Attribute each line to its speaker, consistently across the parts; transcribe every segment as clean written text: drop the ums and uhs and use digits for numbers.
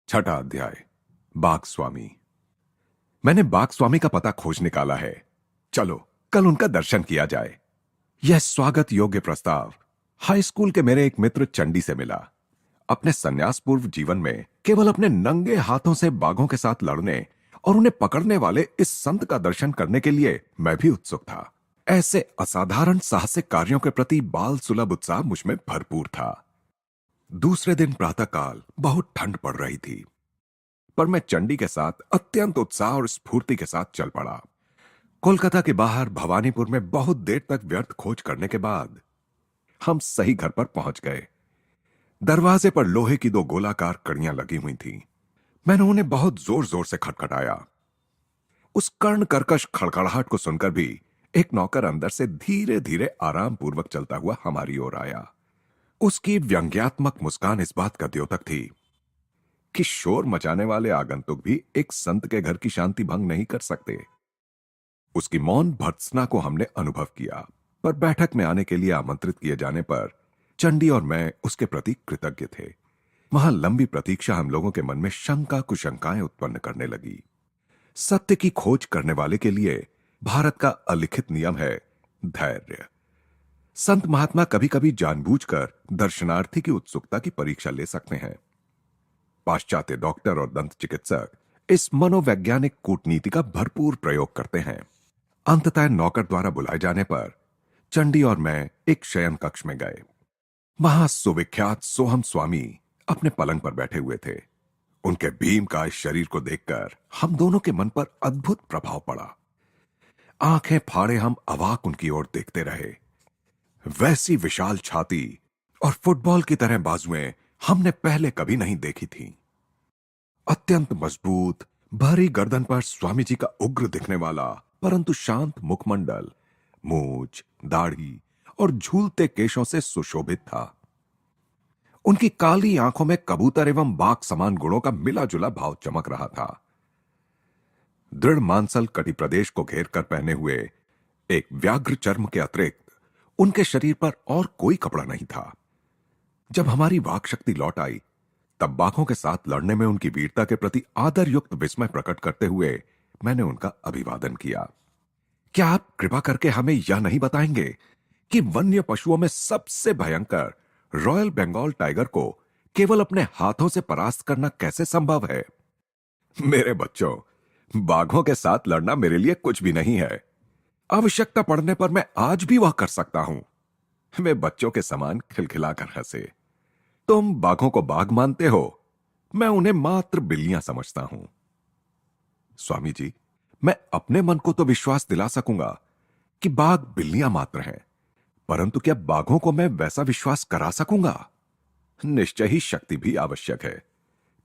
Speaker 1: छठा अध्याय। बाघ स्वामी। मैंने बाघ स्वामी का पता खोज निकाला है। चलो कल उनका दर्शन किया जाए। यह स्वागत योग्य प्रस्ताव हाई स्कूल के मेरे एक मित्र चंडी से मिला। अपने संन्यास पूर्व जीवन में केवल अपने नंगे हाथों से बाघों के साथ लड़ने और उन्हें पकड़ने वाले इस संत का दर्शन करने के लिए मैं भी उत्सुक था। ऐसे असाधारण साहसिक कार्यों के प्रति बाल सुलभ उत्साह मुझ में भरपूर था। दूसरे दिन प्रातःकाल बहुत ठंड पड़ रही थी, पर मैं चंडी के साथ अत्यंत उत्साह और स्फूर्ति के साथ चल पड़ा। कोलकाता के बाहर भवानीपुर में बहुत देर तक व्यर्थ खोज करने के बाद हम सही घर पर पहुंच गए। दरवाजे पर लोहे की दो गोलाकार कड़ियां लगी हुई थीं। मैंने उन्हें बहुत जोर जोर से खटखटाया। उस कर्ण कर्कश खड़खड़ाहट को सुनकर भी एक नौकर अंदर से धीरे धीरे आराम पूर्वक चलता हुआ हमारी ओर आया। उसकी व्यंग्यात्मक मुस्कान इस बात का द्योतक थी कि शोर मचाने वाले आगंतुक भी एक संत के घर की शांति भंग नहीं कर सकते। उसकी मौन भर्त्सना को हमने अनुभव किया, पर बैठक में आने के लिए आमंत्रित किए जाने पर चंडी और मैं उसके प्रति कृतज्ञ थे। वहां लंबी प्रतीक्षा हम लोगों के मन में शंका कुशंकाएं उत्पन्न करने लगी। सत्य की खोज करने वाले के लिए भारत का अलिखित नियम है धैर्य। संत महात्मा कभी कभी जानबूझकर दर्शनार्थी की उत्सुकता की परीक्षा ले सकते हैं। पाश्चात्य डॉक्टर और दंत चिकित्सक इस मनोवैज्ञानिक कूटनीति का भरपूर प्रयोग करते हैं। अंततः नौकर द्वारा बुलाए जाने पर चंडी और मैं एक शयन कक्ष में गए। वहां सुविख्यात सोहम स्वामी अपने पलंग पर बैठे हुए थे। उनके भीमकाय शरीर को देखकर हम दोनों के मन पर अद्भुत प्रभाव पड़ा। आंखें फाड़े हम अवाक उनकी ओर देखते रहे। वैसी विशाल छाती और फुटबॉल की तरह बाजुएं हमने पहले कभी नहीं देखी थीं। अत्यंत मजबूत भारी गर्दन पर स्वामी जी का उग्र दिखने वाला परंतु शांत मुखमंडल मूंछ, दाढ़ी और झूलते केशों से सुशोभित था। उनकी काली आंखों में कबूतर एवं बाघ समान गुणों का मिला जुला भाव चमक रहा था। दृढ़ मांसल कटी प्रदेश को घेर कर पहने हुए एक व्याघ्र चर्म के अतिरिक्त उनके शरीर पर और कोई कपड़ा नहीं था। जब हमारी वाक शक्ति लौट आई, तब बाघों के साथ लड़ने में उनकी वीरता के प्रति आदर युक्त विस्मय प्रकट करते हुए मैंने उनका अभिवादन किया। क्या आप कृपा करके हमें यह नहीं बताएंगे कि वन्य पशुओं में सबसे भयंकर रॉयल बंगाल टाइगर को केवल अपने हाथों से परास्त करना कैसे संभव है? मेरे बच्चों, बाघों के साथ लड़ना मेरे लिए कुछ भी नहीं है। आवश्यकता पड़ने पर मैं आज भी वह कर सकता हूं। वे बच्चों के समान खिलखिलाकर हंसे। तुम बाघों को बाघ मानते हो, मैं उन्हें मात्र बिल्लियां समझता हूं। स्वामी जी, मैं अपने मन को तो विश्वास दिला सकूंगा कि बाघ बिल्लियां मात्र हैं, परंतु क्या बाघों को मैं वैसा विश्वास करा सकूंगा? निश्चय ही शक्ति भी आवश्यक है।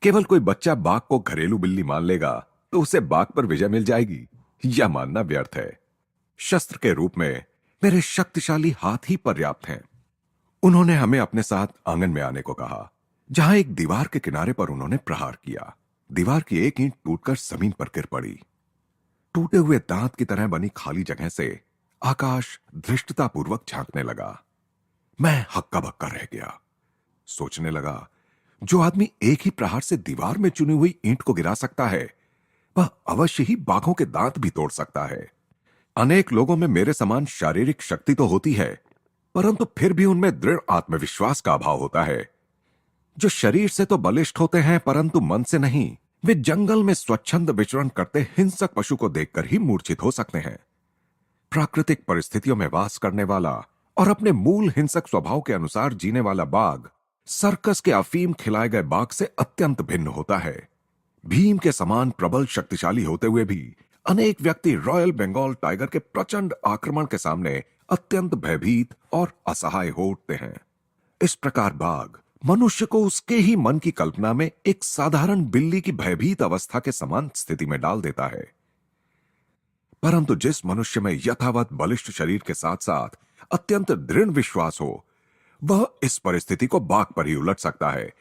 Speaker 1: केवल कोई बच्चा बाघ को घरेलू बिल्ली मान लेगा तो उसे बाघ पर विजय मिल जाएगी, यह मानना व्यर्थ है। शस्त्र के रूप में मेरे शक्तिशाली हाथ ही पर्याप्त हैं। उन्होंने हमें अपने साथ आंगन में आने को कहा, जहां एक दीवार के किनारे पर उन्होंने प्रहार किया। दीवार की एक ईंट टूटकर जमीन पर गिर पड़ी। टूटे हुए दांत की तरह बनी खाली जगह से आकाश धृष्टतापूर्वक झांकने लगा। मैं हक्का बक्का रह गया। सोचने लगा, जो आदमी एक ही प्रहार से दीवार में चुनी हुई ईंट को गिरा सकता है, वह अवश्य ही बाघों के दांत भी तोड़ सकता है। अनेक लोगों में मेरे समान शारीरिक शक्ति तो होती है, परंतु फिर भी उनमें दृढ़ आत्मविश्वास का अभाव होता है। जो शरीर से तो बलिष्ठ होते हैं, परंतु मन से नहीं। वे जंगल में स्वच्छंद विचरण करते हिंसक पशु को देखकर ही मूर्छित हो सकते हैं। प्राकृतिक परिस्थितियों में वास करने वाला और अपने मूल हिंसक स्वभाव के अनुसार जीने वाला बाघ सर्कस के अफीम खिलाए गए बाघ से अत्यंत भिन्न होता है। भीम के समान प्रबल शक्तिशाली होते हुए भी अनेक व्यक्ति रॉयल बंगाल टाइगर के प्रचंड आक्रमण के सामने अत्यंत भयभीत और असहाय हो उठते हैं। इस प्रकार बाघ मनुष्य को उसके ही मन की कल्पना में एक साधारण बिल्ली की भयभीत अवस्था के समान स्थिति में डाल देता है। परंतु जिस मनुष्य में यथावत बलिष्ठ शरीर के साथ साथ अत्यंत दृढ़ विश्वास हो, वह इस परिस्थिति को बाघ पर ही उलट सकता है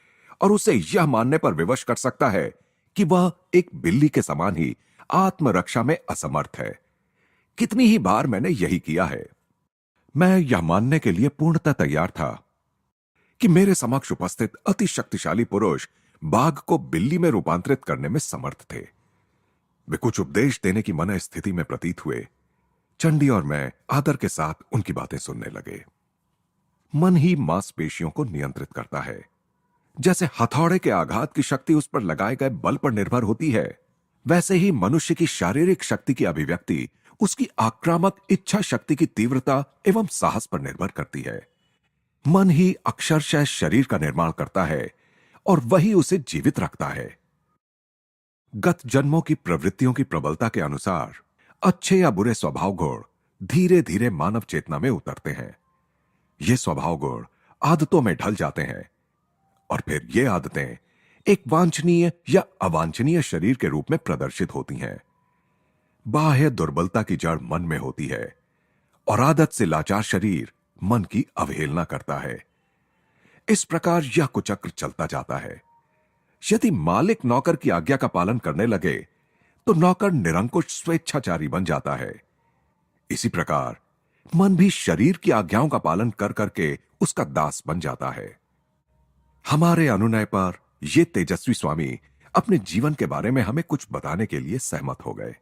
Speaker 1: और उसे यह मानने पर विवश कर सकता है कि वह एक बिल्ली के समान ही आत्मरक्षा में असमर्थ है। कितनी ही बार मैंने यही किया है। मैं यह मानने के लिए पूर्णतः तैयार था कि मेरे समक्ष उपस्थित अति शक्तिशाली पुरुष बाघ को बिल्ली में रूपांतरित करने में समर्थ थे। वे कुछ उपदेश देने की मन स्थिति में प्रतीत हुए। चंडी और मैं आदर के साथ उनकी बातें सुनने लगे। मन ही मांसपेशियों को नियंत्रित करता है। जैसे हथौड़े के आघात की शक्ति उस पर लगाए गए बल पर निर्भर होती है, वैसे ही मनुष्य की शारीरिक शक्ति की अभिव्यक्ति उसकी आक्रामक इच्छा शक्ति की तीव्रता एवं साहस पर निर्भर करती है। मन ही अक्षरशः शरीर का निर्माण करता है और वही उसे जीवित रखता है। गत जन्मों की प्रवृत्तियों की प्रबलता के अनुसार अच्छे या बुरे स्वभाव गुण धीरे धीरे मानव चेतना में उतरते हैं। ये स्वभाव गुण आदतों में ढल जाते हैं और फिर ये आदतें एक वांछनीय या अवांछनीय शरीर के रूप में प्रदर्शित होती हैं। बाह्य दुर्बलता की जड़ मन में होती है और आदत से लाचार शरीर मन की अवहेलना करता है। इस प्रकार यह कुचक्र चलता जाता है। यदि मालिक नौकर की आज्ञा का पालन करने लगे तो नौकर निरंकुश स्वेच्छाचारी बन जाता है। इसी प्रकार मन भी शरीर की आज्ञाओं का पालन कर करके उसका दास बन जाता है। हमारे अनुनय पर ये तेजस्वी स्वामी अपने जीवन के बारे में हमें कुछ बताने के लिए सहमत हो गए।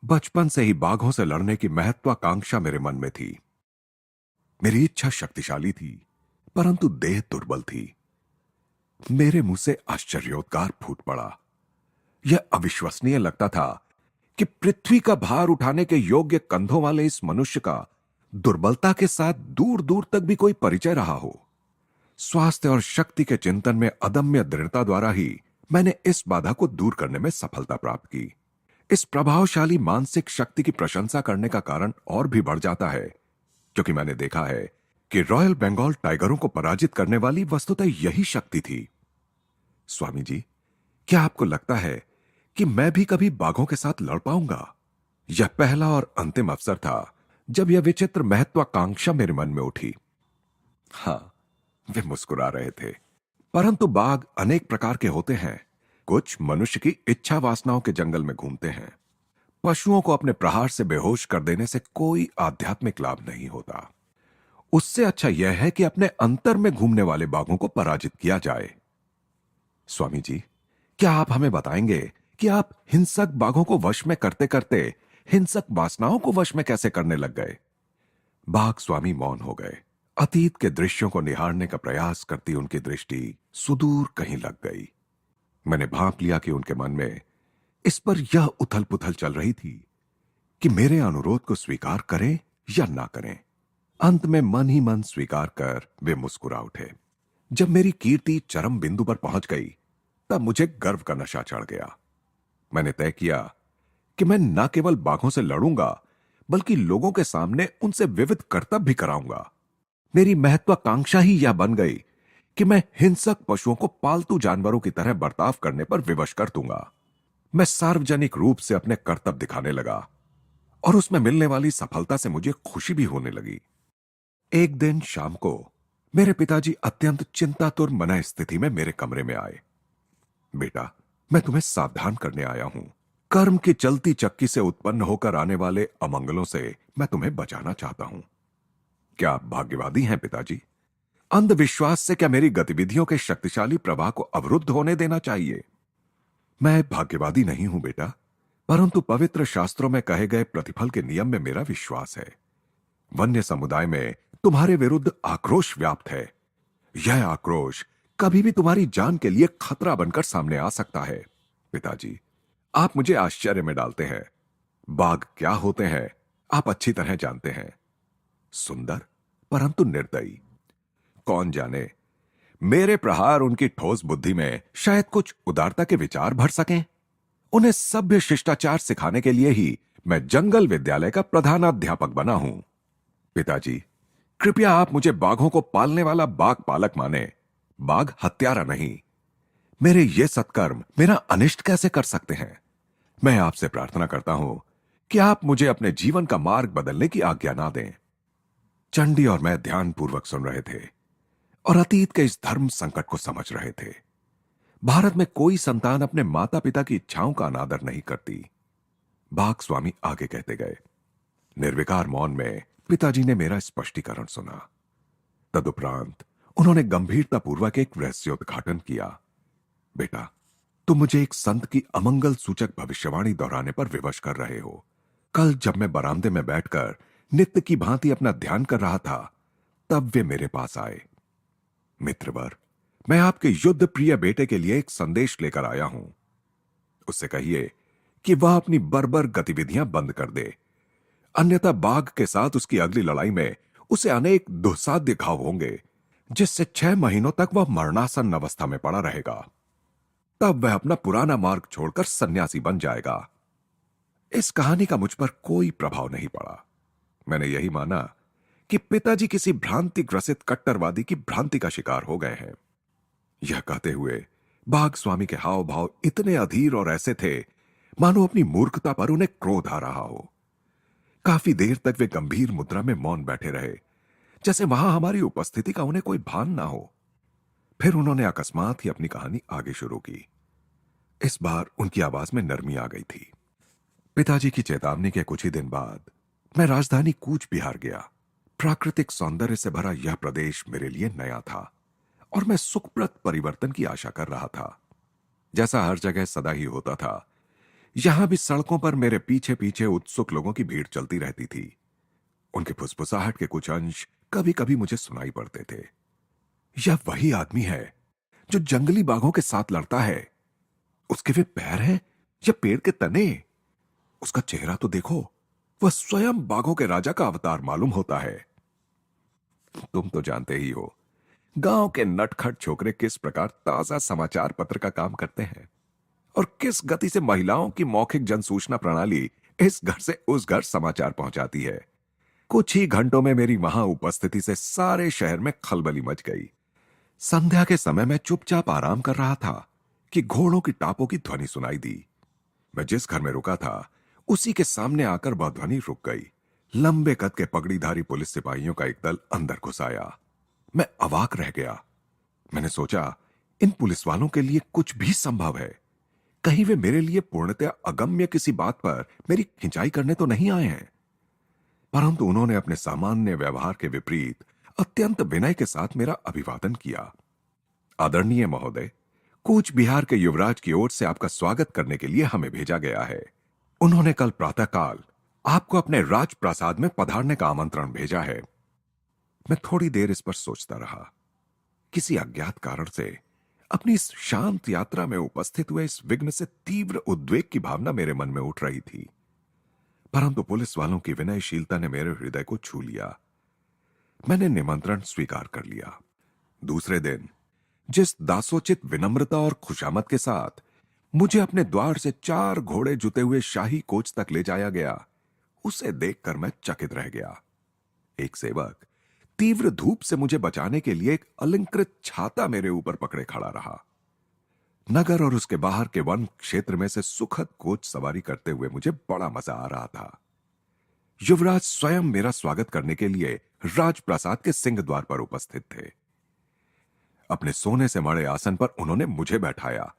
Speaker 1: बचपन से ही बाघों से लड़ने की महत्वाकांक्षा मेरे मन में थी। मेरी इच्छा शक्तिशाली थी, परंतु देह दुर्बल थी। मेरे मुंह से आश्चर्योद्गार फूट पड़ा। यह अविश्वसनीय लगता था कि पृथ्वी का भार उठाने के योग्य कंधों वाले इस मनुष्य का दुर्बलता के साथ दूर दूर तक भी कोई परिचय रहा हो। स्वास्थ्य और शक्ति के चिंतन में अदम्य दृढ़ता द्वारा ही मैंने इस बाधा को दूर करने में सफलता प्राप्त की। इस प्रभावशाली मानसिक शक्ति की प्रशंसा करने का कारण और भी बढ़ जाता है क्योंकि मैंने देखा है कि रॉयल बंगाल टाइगरों को पराजित करने वाली वस्तुतः यही शक्ति थी। स्वामी जी, क्या आपको लगता है कि मैं भी कभी बाघों के साथ लड़ पाऊंगा? यह पहला और अंतिम अवसर था जब यह विचित्र महत्वाकांक्षा मेरे मन में उठी। हां, वे मुस्कुरा रहे थे। परंतु बाघ अनेक प्रकार के होते हैं। कुछ मनुष्य की इच्छा वासनाओं के जंगल में घूमते हैं। पशुओं को अपने प्रहार से बेहोश कर देने से कोई आध्यात्मिक लाभ नहीं होता। उससे अच्छा यह है कि अपने अंतर में घूमने वाले बाघों को पराजित किया जाए। स्वामी जी, क्या आप हमें बताएंगे कि आप हिंसक बाघों को वश में करते करते हिंसक वासनाओं को वश में कैसे करने लग गए? बाघ स्वामी मौन हो गए। अतीत के दृश्यों को निहारने का प्रयास करती उनकी दृष्टि सुदूर कहीं लग गई। मैंने भांप लिया कि उनके मन में इस पर यह उथल पुथल चल रही थी कि मेरे अनुरोध को स्वीकार करें या ना करें। अंत में मन ही मन स्वीकार कर वे मुस्कुरा उठे। जब मेरी कीर्ति चरम बिंदु पर पहुंच गई तब मुझे गर्व का नशा चढ़ गया। मैंने तय किया कि मैं न केवल बाघों से लड़ूंगा बल्कि लोगों के सामने उनसे विविध करतब भी कराऊंगा। मेरी महत्वाकांक्षा ही यह बन गई कि मैं हिंसक पशुओं को पालतू जानवरों की तरह बर्ताव करने पर विवश कर दूंगा। मैं सार्वजनिक रूप से अपने कर्तव्य दिखाने लगा और उसमें मिलने वाली सफलता से मुझे खुशी भी होने लगी। एक दिन शाम को मेरे पिताजी अत्यंत चिंतातुर मन स्थिति में मेरे कमरे में आए। बेटा, मैं तुम्हें सावधान करने आया हूं। कर्म की चलती चक्की से उत्पन्न होकर आने वाले अमंगलों से मैं तुम्हें बचाना चाहता हूं। क्या आप भाग्यवादी हैं पिताजी? अंधविश्वास से क्या मेरी गतिविधियों के शक्तिशाली प्रवाह को अवरुद्ध होने देना चाहिए? मैं भाग्यवादी नहीं हूं बेटा, परंतु पवित्र शास्त्रों में कहे गए प्रतिफल के नियम में मेरा विश्वास है। वन्य समुदाय में तुम्हारे विरुद्ध आक्रोश व्याप्त है। यह आक्रोश कभी भी तुम्हारी जान के लिए खतरा बनकर सामने आ सकता है। पिताजी, आप मुझे आश्चर्य में डालते हैं। बाघ क्या होते हैं आप अच्छी तरह जानते हैं। सुंदर परंतु निर्दयी। कौन जाने मेरे प्रहार उनकी ठोस बुद्धि में शायद कुछ उदारता के विचार भर सकें। उन्हें सभ्य शिष्टाचार सिखाने के लिए ही मैं जंगल विद्यालय का प्रधानाध्यापक बना हूं। पिताजी, कृपया आप मुझे बाघों को पालने वाला बाघ पालक माने, बाघ हत्यारा नहीं। मेरे ये सत्कर्म मेरा अनिष्ट कैसे कर सकते हैं? मैं आपसे प्रार्थना करता हूं कि आप मुझे अपने जीवन का मार्ग बदलने की आज्ञा ना दें। चंडी और मैं ध्यानपूर्वक सुन रहे थे और अतीत के इस धर्म संकट को समझ रहे थे। भारत में कोई संतान अपने माता पिता की इच्छाओं का अनादर नहीं करती। बाघ स्वामी आगे कहते गए। निर्विकार मौन में पिताजी ने मेरा स्पष्टीकरण सुना। तदुपरांत उन्होंने गंभीरतापूर्वक एक रहस्योद्घाटन किया। बेटा, तुम मुझे एक संत की अमंगल सूचक भविष्यवाणी दोहराने पर विवश कर रहे हो। कल जब मैं बरामदे में बैठकर नित्य की भांति अपना ध्यान कर रहा था, तब वे मेरे पास आए। मित्रवर, मैं आपके युद्ध प्रिय बेटे के लिए एक संदेश लेकर आया हूं। उससे कहिए कि वह अपनी बर्बर गतिविधियां बंद कर दे, अन्यथा बाघ के साथ उसकी अगली लड़ाई में उसे अनेक दुस्साध्य घाव होंगे, जिससे 6 महीनों तक वह मरणासन अवस्था में पड़ा रहेगा। तब वह अपना पुराना मार्ग छोड़कर सन्यासी बन जाएगा। इस कहानी का मुझ पर कोई प्रभाव नहीं पड़ा। मैंने यही माना कि पिताजी किसी भ्रांति ग्रसित कट्टरवादी की भ्रांति का शिकार हो गए हैं। यह कहते हुए बाघ स्वामी के हाव भाव इतने अधीर और ऐसे थे मानो अपनी मूर्खता पर उन्हें क्रोध आ रहा हो। काफी देर तक वे गंभीर मुद्रा में मौन बैठे रहे, जैसे वहां हमारी उपस्थिति का उन्हें कोई भान ना हो। फिर उन्होंने अकस्मात ही अपनी कहानी आगे शुरू की। इस बार उनकी आवाज में नरमी आ गई थी। पिताजी की चेतावनी के कुछ ही दिन बाद मैं राजधानी कूच बिहार गया। प्राकृतिक सौंदर्य से भरा यह प्रदेश मेरे लिए नया था और मैं सुखप्रद परिवर्तन की आशा कर रहा था। जैसा हर जगह सदा ही होता था, यहां भी सड़कों पर मेरे पीछे पीछे उत्सुक लोगों की भीड़ चलती रहती थी। उनके फुसफुसाहट के कुछ अंश कभी कभी मुझे सुनाई पड़ते थे। यह वही आदमी है जो जंगली बाघों के साथ लड़ता है। उसके वे पैर हैं या पेड़ के तने? उसका चेहरा तो देखो, वह स्वयं बाघों के राजा का अवतार मालूम होता है। तुम तो जानते ही हो, गांव के नटखट छोकरे किस प्रकार ताजा समाचार पत्र का काम करते हैं और किस गति से महिलाओं की मौखिक जनसूचना प्रणाली इस घर से उस घर समाचार पहुंचाती है। कुछ ही घंटों में मेरी वहां उपस्थिति से सारे शहर में खलबली मच गई। संध्या के समय मैं चुपचाप आराम कर रहा था कि घोड़ों की टापों की ध्वनि सुनाई दी। मैं जिस घर में रुका था उसी के सामने आकर वह ध्वनि रुक गई। लंबे कद के पगड़ीधारी पुलिस सिपाहियों का एक दल अंदर घुस आया। मैं अवाक रह गया। मैंने सोचा, इन पुलिस वालों के लिए कुछ भी संभव है। कहीं वे मेरे लिए पूर्णतया अगम्य किसी बात पर मेरी खिंचाई करने तो नहीं आए हैं। परंतु उन्होंने अपने सामान्य व्यवहार के विपरीत अत्यंत विनय के साथ मेरा अभिवादन किया। आदरणीय महोदय, कूच बिहार के युवराज की ओर से आपका स्वागत करने के लिए हमें भेजा गया है। उन्होंने कल प्रातःकाल आपको अपने राजप्रासाद में पधारने का आमंत्रण भेजा है। मैं थोड़ी देर इस पर सोचता रहा। किसी अज्ञात कारण से अपनी इस शांत यात्रा में उपस्थित हुए इस विघ्न से तीव्र उद्वेग की भावना मेरे मन में उठ रही थी। परंतु पुलिस वालों की विनयशीलता ने मेरे हृदय को छू लिया। मैंने निमंत्रण स्वीकार कर लिया। दूसरे दिन जिस दासोचित विनम्रता और खुशामद के साथ मुझे अपने द्वार से 4 घोड़े जुते हुए शाही कोच तक ले जाया गया, उसे देखकर मैं चकित रह गया। एक सेवक तीव्र धूप से मुझे बचाने के लिए एक अलंकृत छाता मेरे ऊपर पकड़े खड़ा रहा। नगर और उसके बाहर के वन क्षेत्र में से सुखद कोच सवारी करते हुए मुझे बड़ा मजा आ रहा था। युवराज स्वयं मेरा स्वागत करने के लिए राजप्रासाद के सिंह द्वार पर उपस्थित थे। अपने सोने से मढ़े आसन पर उन्होंने मुझे बैठाया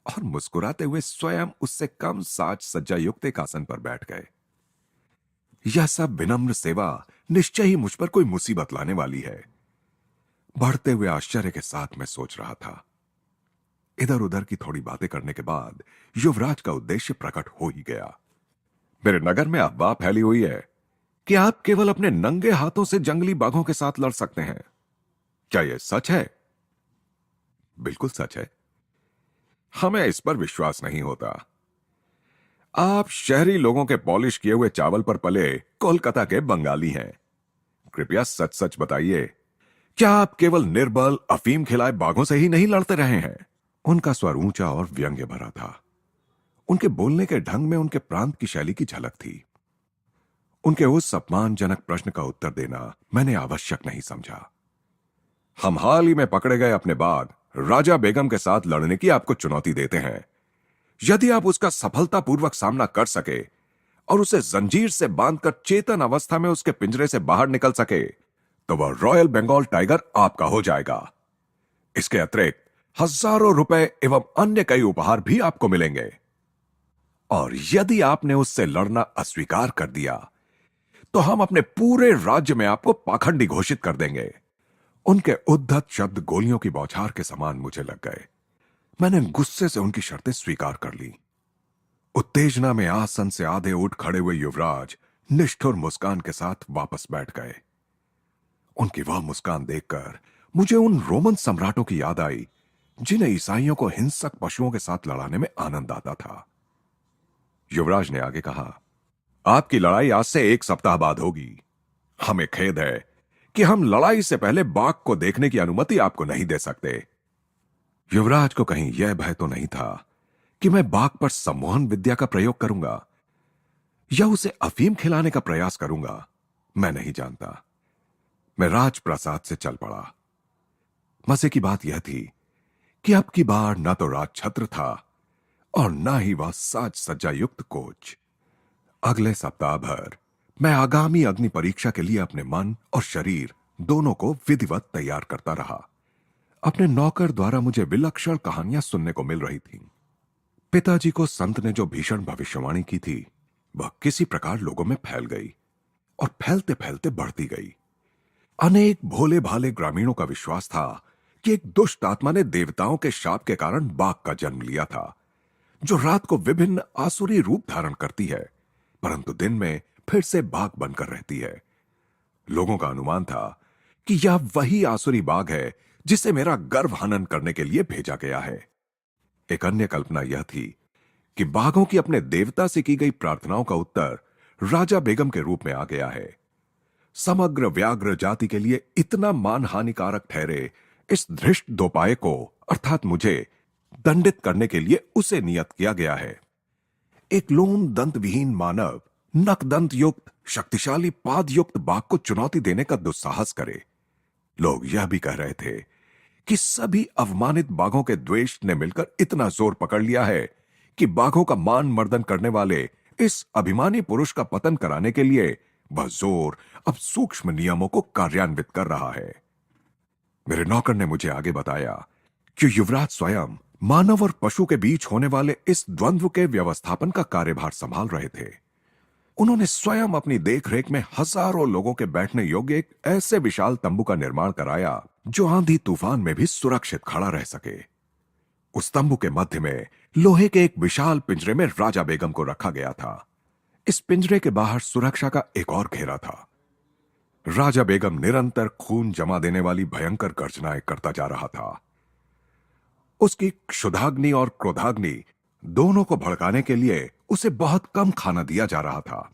Speaker 1: और मुस्कुराते हुए स्वयं उससे कम साज सज्जा युक्त एक आसन पर बैठ गए। यह सब विनम्र सेवा निश्चय ही मुझ पर कोई मुसीबत लाने वाली है। बढ़ते हुए आश्चर्य के साथ मैं सोच रहा था। इधर उधर की थोड़ी बातें करने के बाद युवराज का उद्देश्य प्रकट हो ही गया। मेरे नगर में अफवाह फैली हुई है कि आप केवल अपने नंगे हाथों से जंगली बाघों के साथ लड़ सकते हैं। क्या यह सच है? बिल्कुल सच है। हमें इस पर विश्वास नहीं होता। आप शहरी लोगों के पॉलिश किए हुए चावल पर पले कोलकाता के बंगाली हैं। कृपया सच सच बताइए, क्या आप केवल निर्बल अफीम खिलाए बाघों से ही नहीं लड़ते रहे हैं? उनका स्वर ऊंचा और व्यंग्य भरा था। उनके बोलने के ढंग में उनके प्रांत की शैली की झलक थी। उनके उस अपमानजनक प्रश्न का उत्तर देना मैंने आवश्यक नहीं समझा। हम हाल ही में पकड़े गए अपने बाघ राजा बेगम के साथ लड़ने की आपको चुनौती देते हैं। यदि आप उसका सफलतापूर्वक सामना कर सके और उसे जंजीर से बांधकर चेतन अवस्था में उसके पिंजरे से बाहर निकल सके, तो वह रॉयल बंगाल टाइगर आपका हो जाएगा। इसके अतिरिक्त हजारों रुपए एवं अन्य कई उपहार भी आपको मिलेंगे। और यदि आपने उससे लड़ना अस्वीकार कर दिया, तो हम अपने पूरे राज्य में आपको पाखंडी घोषित कर देंगे। उनके उद्धत शब्द गोलियों की बौछार के समान मुझे लग गए। मैंने गुस्से से उनकी शर्तें स्वीकार कर ली। उत्तेजना में आसन से आधे उठ खड़े हुए युवराज निष्ठुर मुस्कान के साथ वापस बैठ गए। उनकी वह मुस्कान देखकर मुझे उन रोमन सम्राटों की याद आई जिन्हें ईसाइयों को हिंसक पशुओं के साथ लड़ाने में आनंद आता था। युवराज ने आगे कहा, आपकी लड़ाई आज से 1 सप्ताह बाद होगी। हमें खेद है कि हम लड़ाई से पहले बाघ को देखने की अनुमति आपको नहीं दे सकते। युवराज को कहीं यह भय तो नहीं था कि मैं बाघ पर सम्मोहन विद्या का प्रयोग करूंगा या उसे अफीम खिलाने का प्रयास करूंगा। मैं नहीं जानता। मैं राजप्रासाद से चल पड़ा। मजे की बात यह थी कि अब की बार न तो राजछत्र था और न ही वह साज सज्जा युक्त कोच। अगले सप्ताह भर मैं आगामी अग्नि परीक्षा के लिए अपने मन और शरीर दोनों को विधिवत तैयार करता रहा। अपने नौकर द्वारा मुझे विलक्षण कहानियां सुनने को मिल रही थीं। पिताजी को संत ने जो भीषण भविष्यवाणी की थी वह किसी प्रकार लोगों में फैल गई और फैलते फैलते बढ़ती गई। अनेक भोले भाले ग्रामीणों का विश्वास था कि एक दुष्ट आत्मा ने देवताओं के शाप के कारण बाघ का जन्म लिया था, जो रात को विभिन्न आसुरी रूप धारण करती है परंतु दिन में फिर से बाघ बनकर रहती है। लोगों का अनुमान था कि यह वही आसुरी बाघ है जिसे मेरा गर्भ हनन करने के लिए भेजा गया है। एक अन्य कल्पना यह थी कि बाघों की अपने देवता से की गई प्रार्थनाओं का उत्तर राजा बेगम के रूप में आ गया है। समग्र व्याघ्र जाति के लिए इतना मान हानिकारक ठहरे इस धृष्ट दोपाय को अर्थात मुझे दंडित करने के लिए उसे नियत किया गया है। एक लोम दंत विहीन मानव नक दंत युक्त शक्तिशाली पाद युक्त बाघ को चुनौती देने का दुस्साहस करे। लोग यह भी कह रहे थे कि सभी अवमानित बाघों के द्वेष ने मिलकर इतना जोर पकड़ लिया है कि बाघों का मान मर्दन करने वाले इस अभिमानी पुरुष का पतन कराने के लिए वह जोर अब सूक्ष्म नियमों को कार्यान्वित कर रहा है। मेरे नौकर ने मुझे आगे बताया कि युवराज स्वयं मानव और पशु के बीच होने वाले इस द्वंद्व के व्यवस्थापन का कार्यभार संभाल रहे थे। उन्होंने स्वयं अपनी देखरेख में हजारों लोगों के बैठने योग्य एक ऐसे विशाल तंबू का निर्माण कराया जो आंधी तूफान में भी सुरक्षित खड़ा रह सके। उस तंबू के मध्य में लोहे के एक विशाल पिंजरे में राजा बेगम को रखा गया था। इस पिंजरे के बाहर सुरक्षा का एक और घेरा था। राजा बेगम निरंतर खून जमा देने वाली भयंकर गर्जनाएं करता जा रहा था। उसकी क्षुधाग्नि और क्रोधाग्नि दोनों को भड़काने के लिए उसे बहुत कम खाना दिया जा रहा था।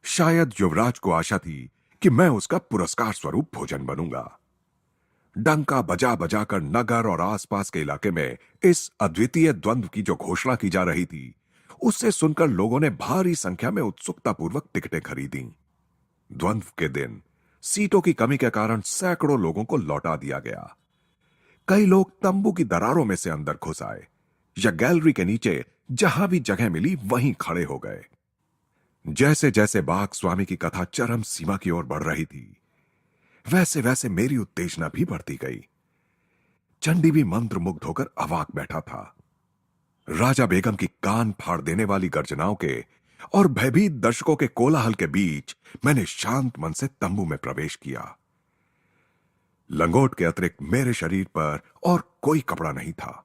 Speaker 1: शायद युवराज को आशा थी कि मैं उसका पुरस्कार स्वरूप भोजन बनूंगा। डंका बजा बजाकर नगर और आसपास के इलाके में इस अद्वितीय द्वंद्व की जो घोषणा की जा रही थी उससे सुनकर लोगों ने भारी संख्या में उत्सुकतापूर्वक टिकटें खरीदी। द्वंद्व के दिन सीटों की कमी के कारण सैकड़ों लोगों को लौटा दिया गया। कई लोग तंबू की दरारों में से अंदर घुस आए या गैलरी के नीचे जहां भी जगह मिली वहीं खड़े हो गए। जैसे जैसे बाघ स्वामी की कथा चरम सीमा की ओर बढ़ रही थी वैसे वैसे मेरी उत्तेजना भी बढ़ती गई। चंडी भी मंत्रमुग्ध होकर अवाक बैठा था। राजा बेगम की कान फाड़ देने वाली गर्जनाओं के और भयभीत दर्शकों के कोलाहल के बीच मैंने शांत मन से तंबू में प्रवेश किया। लंगोट के अतिरिक्त मेरे शरीर पर और कोई कपड़ा नहीं था।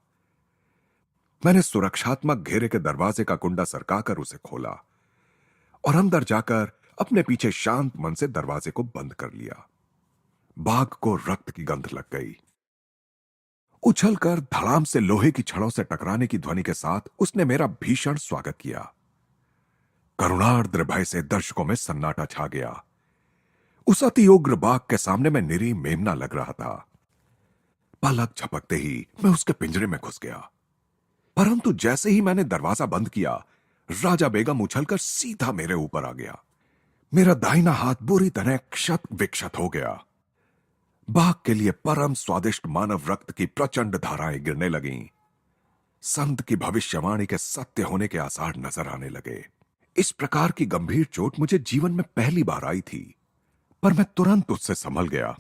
Speaker 1: मैंने सुरक्षात्मक घेरे के दरवाजे का कुंडा सरकाकर उसे खोला और अंदर जाकर अपने पीछे शांत मन से दरवाजे को बंद कर लिया। बाघ को रक्त की गंध लग गई। उछलकर धड़ाम से लोहे की छड़ों से टकराने की ध्वनि के साथ उसने मेरा भीषण स्वागत किया। करुणार्द्र भय से दर्शकों में सन्नाटा छा गया। उस अति उग्र बाघ के सामने मैं निरी मेमना लग रहा था। पलक झपकते ही मैं उसके पिंजरे में घुस गया, परंतु जैसे ही मैंने दरवाजा बंद किया राजा बेगम उछलकर सीधा मेरे ऊपर आ गया। मेरा दाहिना हाथ बुरी तरह क्षत विक्षत हो गया। बाघ के लिए परम स्वादिष्ट मानव रक्त की प्रचंड धाराएं गिरने लगीं। संत की भविष्यवाणी के सत्य होने के आसार नजर आने लगे। इस प्रकार की गंभीर चोट मुझे जीवन में पहली बार आई थी, पर मैं तुरंत उससे संभल गया।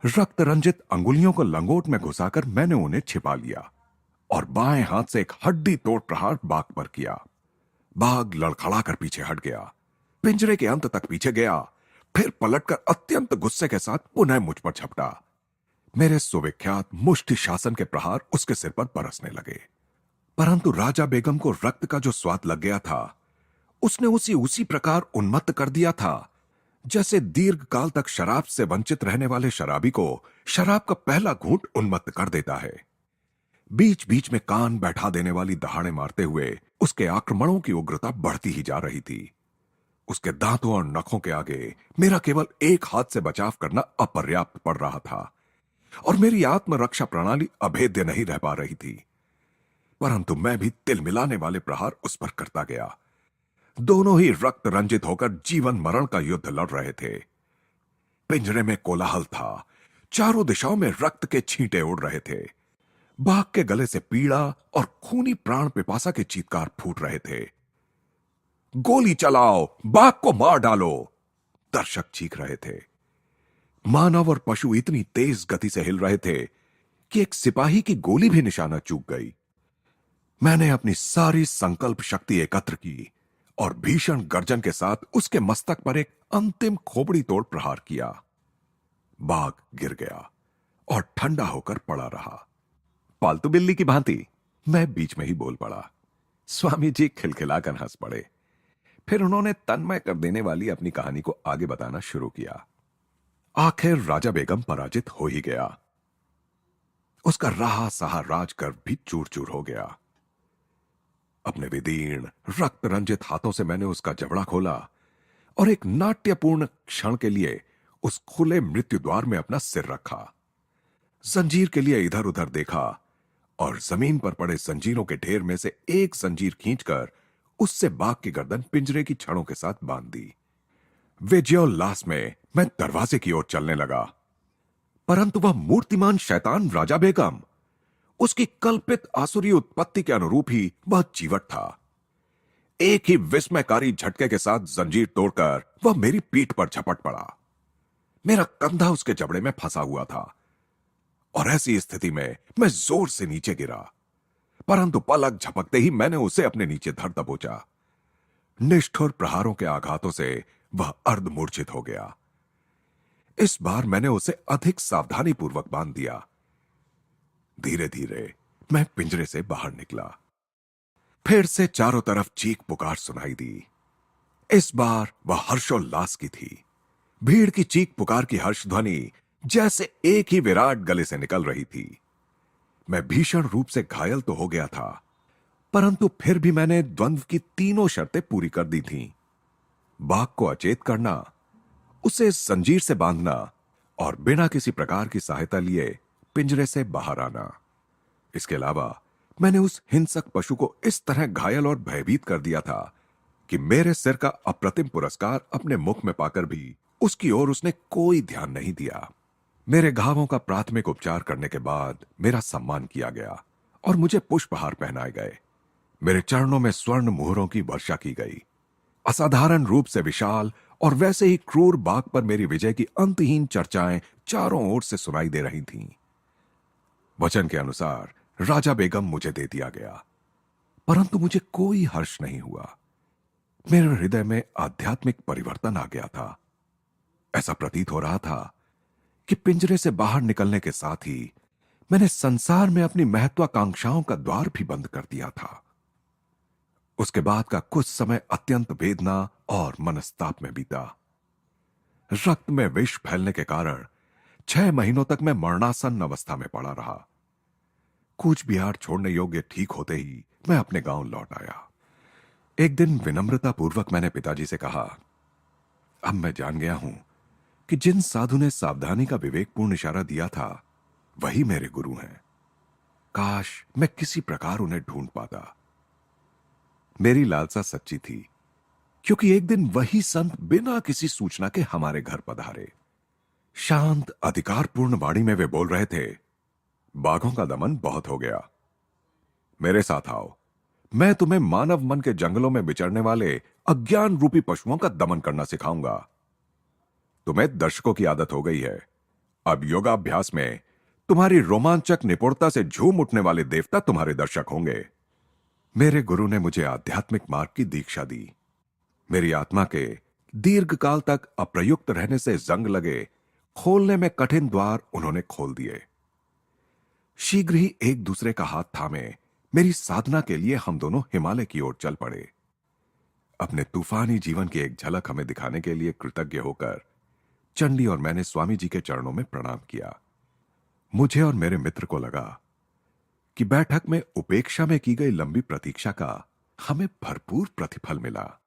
Speaker 1: रक्त रंजित अंगुलियों को लंगोट में घुसाकर मैंने उन्हें छिपा लिया और बाएं हाथ से एक हड्डी तोड़ प्रहार बाघ पर किया। बाघ लड़खड़ाकर पीछे हट गया, पिंजरे के अंत तक पीछे गया, फिर पलटकर अत्यंत गुस्से के साथ पुनः मुझ पर झपटा। मेरे सुविख्यात मुष्टि शासन के प्रहार उसके सिर पर बरसने लगे। परंतु राजा बेगम को रक्त का जो स्वाद लग गया था, उसने उसी प्रकार उन्मत्त कर दिया था जैसे दीर्घ काल तक शराब से वंचित रहने वाले शराबी को शराब का पहला घूंट उन्मत्त कर देता है। बीच बीच में कान बैठा देने वाली दहाड़े मारते हुए उसके आक्रमणों की उग्रता बढ़ती ही जा रही थी। उसके दांतों और नखों के आगे मेरा केवल एक हाथ से बचाव करना अपर्याप्त पड़ रहा था और मेरी आत्मरक्षा प्रणाली अभेद्य नहीं रह पा रही थी। परंतु मैं भी तिलमिलाने वाले प्रहार उस पर करता गया। दोनों ही रक्त रंजित होकर जीवन मरण का युद्ध लड़ रहे थे। पिंजरे में कोलाहल था, चारों दिशाओं में रक्त के छींटे उड़ रहे थे। बाघ के गले से पीड़ा और खूनी प्राण पिपासा के चीत्कार फूट रहे थे। गोली चलाओ, बाघ को मार डालो, दर्शक चीख रहे थे। मानव और पशु इतनी तेज गति से हिल रहे थे कि एक सिपाही की गोली भी निशाना चूक गई। मैंने अपनी सारी संकल्प शक्ति एकत्र की और भीषण गर्जन के साथ उसके मस्तक पर एक अंतिम खोपड़ी तोड़ प्रहार किया। बाघ गिर गया और ठंडा होकर पड़ा रहा। पालतू बिल्ली की भांति मैं बीच में ही बोल पड़ा। स्वामी जी खिलखिलाकर हंस पड़े। फिर उन्होंने तन्मय कर देने वाली अपनी कहानी को आगे बताना शुरू किया। आखिर राजा बेगम पराजित हो ही गया। उसका रहा सहा राजगर्व भी चूर चूर हो गया। अपने विदीर्ण रक्त रंजित हाथों से मैंने उसका जबड़ा खोला और एक नाट्यपूर्ण क्षण के लिए उस खुले मृत्यु द्वार में अपना सिर रखा। जंजीर के लिए इधर उधर देखा और जमीन पर पड़े जंजीरों के ढेर में से एक जंजीर खींचकर उससे बाघ की गर्दन पिंजरे की छड़ों के साथ बांध दी। विजयोल्लास में मैं दरवाजे की ओर चलने लगा, परंतु वह मूर्तिमान शैतान राजा बेगम, उसकी कल्पित आसुरी उत्पत्ति के अनुरूप ही वह जीवट था। एक ही विस्मयकारी झटके के साथ जंजीर तोड़कर वह मेरी पीठ पर झपट पड़ा। मेरा कंधा उसके जबड़े में फंसा हुआ था और ऐसी स्थिति में मैं जोर से नीचे गिरा, परंतु पलक झपकते ही मैंने उसे अपने नीचे धर दबोचा। निष्ठुर प्रहारों के आघातों से वह अर्धमूर्छित हो गया। इस बार मैंने उसे अधिक सावधानी पूर्वक बांध दिया। धीरे धीरे मैं पिंजरे से बाहर निकला। फिर से चारों तरफ चीख पुकार सुनाई दी। इस बार वह हर्षोल्लास की थी। भीड़ की चीख पुकार की हर्ष ध्वनि जैसे एक ही विराट गले से निकल रही थी। मैं भीषण रूप से घायल तो हो गया था, परंतु फिर भी मैंने द्वंद्व की तीनों शर्तें पूरी कर दी थीं। बाघ को अचेत करना, उसे जंजीर से बांधना और बिना किसी प्रकार की सहायता लिए पिंजरे से बाहर आना। इसके अलावा मैंने उस हिंसक पशु को इस तरह घायल और भयभीत कर दिया था कि मेरे सिर का अप्रतिम पुरस्कार अपने मुख में पाकर भी उसकी ओर उसने कोई ध्यान नहीं दिया। मेरे घावों का प्राथमिक उपचार करने के बाद मेरा सम्मान किया गया और मुझे पुष्पहार पहनाए गए। मेरे चरणों में स्वर्ण मुहरों की वर्षा की गई। असाधारण रूप से विशाल और वैसे ही क्रूर बाघ पर मेरी विजय की अंतहीन चर्चाएं चारों ओर से सुनाई दे रही थीं। वचन के अनुसार राजा बेगम मुझे दे दिया गया, परंतु मुझे कोई हर्ष नहीं हुआ। मेरे हृदय में आध्यात्मिक परिवर्तन आ गया था। ऐसा प्रतीत हो रहा था कि पिंजरे से बाहर निकलने के साथ ही मैंने संसार में अपनी महत्वाकांक्षाओं का द्वार भी बंद कर दिया था। उसके बाद का कुछ समय अत्यंत वेदना और मनस्ताप में बीता। रक्त में विष फैलने के कारण 6 महीनों तक मैं मरणासन्न अवस्था में पड़ा रहा। कूच बिहार छोड़ने योग्य ठीक होते ही मैं अपने गांव लौट आया। एक दिन विनम्रता पूर्वक मैंने पिताजी से कहा, अब मैं जान गया हूं कि जिन साधु ने सावधानी का विवेकपूर्ण इशारा दिया था वही मेरे गुरु हैं। काश मैं किसी प्रकार उन्हें ढूंढ पाता। मेरी लालसा सच्ची थी, क्योंकि एक दिन वही संत बिना किसी सूचना के हमारे घर पधारे। शांत अधिकारपूर्ण वाणी में वे बोल रहे थे, बाघों का दमन बहुत हो गया, मेरे साथ आओ, मैं तुम्हें मानव मन के जंगलों में विचरने वाले अज्ञान रूपी पशुओं का दमन करना सिखाऊंगा। तुम्हें दर्शकों की आदत हो गई है, अब योगाभ्यास में तुम्हारी रोमांचक निपुणता से झूम उठने वाले देवता तुम्हारे दर्शक होंगे। मेरे गुरु ने मुझे आध्यात्मिक मार्ग की दीक्षा दी। मेरी आत्मा के दीर्घकाल तक अप्रयुक्त रहने से जंग लगे खोलने में कठिन द्वार उन्होंने खोल दिए। शीघ्र ही एक दूसरे का हाथ थामे मेरी साधना के लिए हम दोनों हिमालय की ओर चल पड़े। अपने तूफानी जीवन की एक झलक हमें दिखाने के लिए कृतज्ञ होकर चंडी और मैंने स्वामी जी के चरणों में प्रणाम किया। मुझे और मेरे मित्र को लगा कि बैठक में उपेक्षा में की गई लंबी प्रतीक्षा का हमें भरपूर प्रतिफल मिला।